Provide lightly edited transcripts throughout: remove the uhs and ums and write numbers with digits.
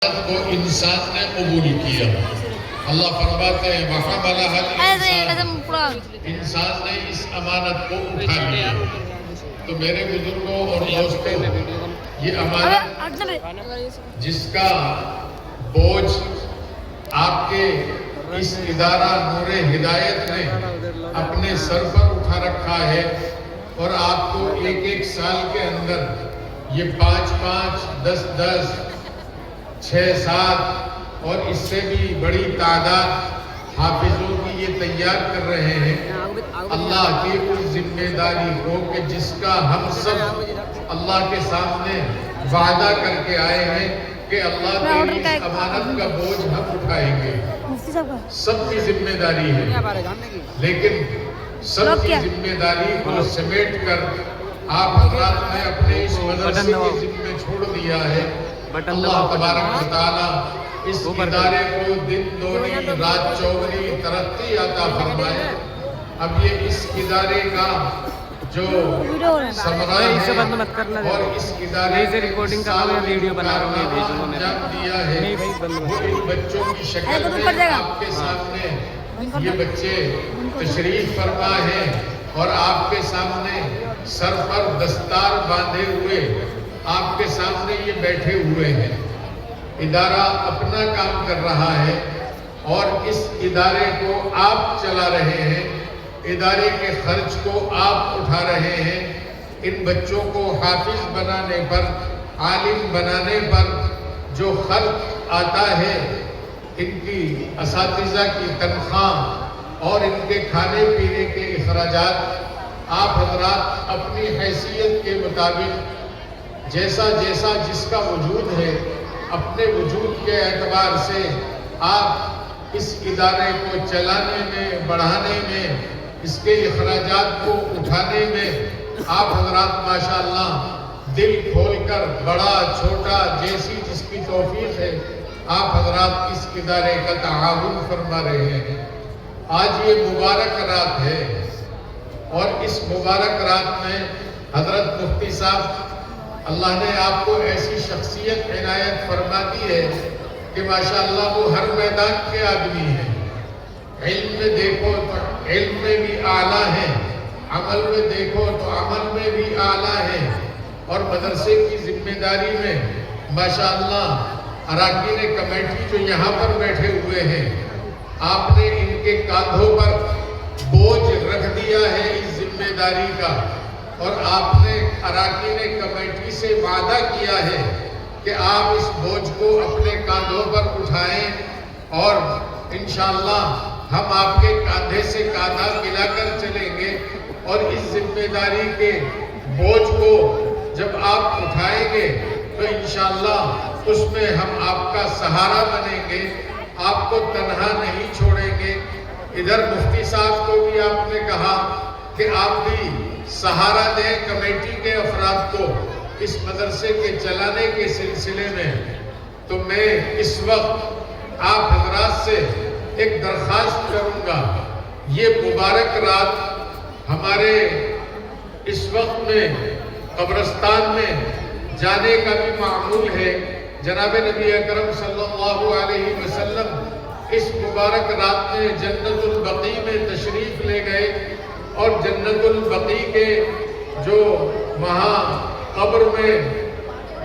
کو انسان نے قبول کیا. اللہ فرماتے ہیں وَحَمَلَهَا الْإِنسَانُ، انسان نے اس امانت کو اٹھا لیا. تو میرے بزرگوں اور دوستوں، یہ امانت جس کا بوجھ آپ کے اس ادارہ نور ہدایت نے اپنے سر پر اٹھا رکھا ہے، اور آپ کو ایک ایک سال کے اندر یہ 5-5 10-10 6-7 اور اس سے بھی بڑی تعداد حافظوں کی یہ تیار کر رہے ہیں. اللہ کی اس ذمہ داری کو کہ جس کا ہم سب اللہ کے سامنے وعدہ کر کے آئے ہیں کہ اللہ کی اس امانت کا بوجھ ہم اٹھائیں گے. سب کی ذمہ داری ہے، لیکن سب کی ذمہ داری کو سمیٹ کر آپ حضرات نے اپنے اس مدرسے کے ذمہ چھوڑ دیا ہے. اللہ تبارک و تعالی اس ادارے کو دن دونی رات چوگنی ترقی عطا فرمائے. اب یہ اس ادارے کا جو ثمرہ ہے اور اس ادارے سے ریکارڈنگ کا ویڈیو بنا رہا ہوں انجام دیا ہے، وہ ان بچوں کی شکل میں آپ کے سامنے یہ بچے تشریف فرما ہیں اور آپ کے سامنے سر پر دستار باندھے ہوئے آپ کے سامنے یہ بیٹھے ہوئے ہیں. ادارہ اپنا کام کر رہا ہے اور اس ادارے کو آپ چلا رہے ہیں، ادارے کے خرچ کو آپ اٹھا رہے ہیں. ان بچوں کو حافظ بنانے پر، عالم بنانے پر جو خرچ آتا ہے، ان کی اساتذہ کی تنخواہ اور ان کے کھانے پینے کے اخراجات آپ حضرات اپنی حیثیت کے مطابق جیسا جیسا جس کا وجود ہے اپنے وجود کے اعتبار سے آپ اس ادارے کو چلانے میں، بڑھانے میں، اس کے اخراجات کو اٹھانے میں آپ حضرات ماشاءاللہ دل کھول کر بڑا چھوٹا جیسی جس کی توفیق ہے آپ حضرات اس ادارے کا تعاون فرما رہے ہیں. آج یہ مبارک رات ہے اور اس مبارک رات میں حضرت مفتی صاحب اللہ نے آپ کو ایسی شخصیت عنایت فرما دی ہے کہ ماشاءاللہ وہ ہر میدان کے آدمی ہیں. علم میں دیکھو تو علم میں بھی اعلیٰ ہیں، عمل میں دیکھو تو عمل میں بھی اعلیٰ ہیں، اور مدرسے کی ذمہ داری میں ماشاءاللہ اراکین کمیٹی جو یہاں پر بیٹھے ہوئے ہیں آپ نے ان کے کاندھوں پر بوجھ رکھ دیا ہے اس ذمہ داری کا، اور آپ نے اراکین کمیٹی سے وعدہ کیا ہے کہ آپ اس بوجھ کو اپنے کاندھوں پر اٹھائیں، اور انشاءاللہ ہم آپ کے کاندھے سے کاندھا ملا کر چلیں گے، اور اس ذمہ داری کے بوجھ کو جب آپ اٹھائیں گے تو انشاءاللہ اس میں ہم آپ کا سہارا بنیں گے، آپ کو تنہا نہیں چھوڑیں گے. ادھر مفتی صاحب کو بھی آپ نے کہا کہ آپ بھی سہارا دیں کمیٹی کے افراد کو اس مدرسے کے چلانے کے سلسلے میں. تو میں اس وقت آپ حضرات سے ایک درخواست کروں گا، یہ مبارک رات ہمارے اس وقت میں قبرستان میں جانے کا بھی معمول ہے. جناب نبی اکرم صلی اللہ علیہ وسلم اس مبارک رات میں جنت البقیع میں تشریف لے گئے، اور جنت البقیع کے جو وہاں قبر میں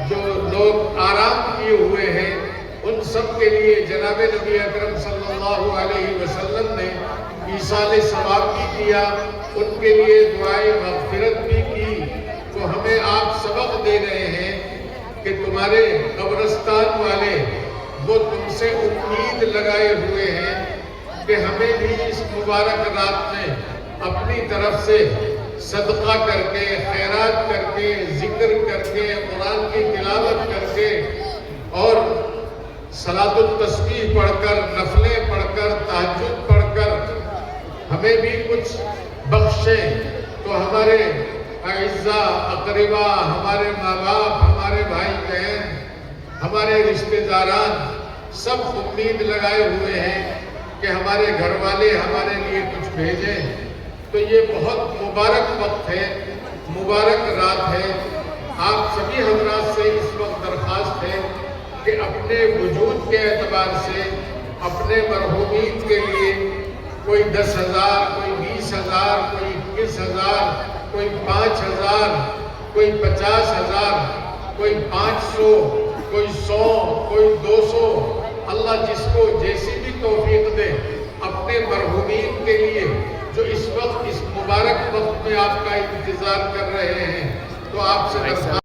جو لوگ آرام کیے ہوئے ہیں ان سب کے لیے جناب نبی اکرم صلی اللہ علیہ وسلم نے ایصال ثواب بھی کیا، ان کے لیے دعائے مغفرت بھی کی. تو ہمیں آپ سبق دے رہے ہیں کہ تمہارے قبرستان والے وہ تم سے امید لگائے ہوئے ہیں کہ ہمیں بھی اس مبارک رات میں اپنی طرف سے صدقہ کر کے، خیرات کر کے، ذکر کر کے، قرآن کی تلاوت کر کے اور صلاۃ التسبیح پڑھ کر، نفلیں پڑھ کر، تہجد پڑھ کر ہمیں بھی کچھ بخشیں. تو ہمارے اعزاء اقربا، ہمارے ماں باپ، ہمارے بھائی بہن، ہمارے رشتہ داران سب امید لگائے ہوئے ہیں کہ ہمارے گھر والے ہمارے لیے کچھ بھیجیں. تو یہ بہت مبارک وقت ہے، مبارک رات ہے. آپ سبھی حضرات سے اس وقت درخواست ہے کہ اپنے وجود کے اعتبار سے اپنے مرحومین کے لیے کوئی 10,000، کوئی 20,000، کوئی 21,000، کوئی 5,000، کوئی 50,000، کوئی 500، کوئی 100، کوئی 200، اللہ جس کو جیسی بھی توفیق دے اپنے مرحومین کے لیے جو اس وقت اس مبارک وقت میں آپ کا انتظار کر رہے ہیں، تو آپ سے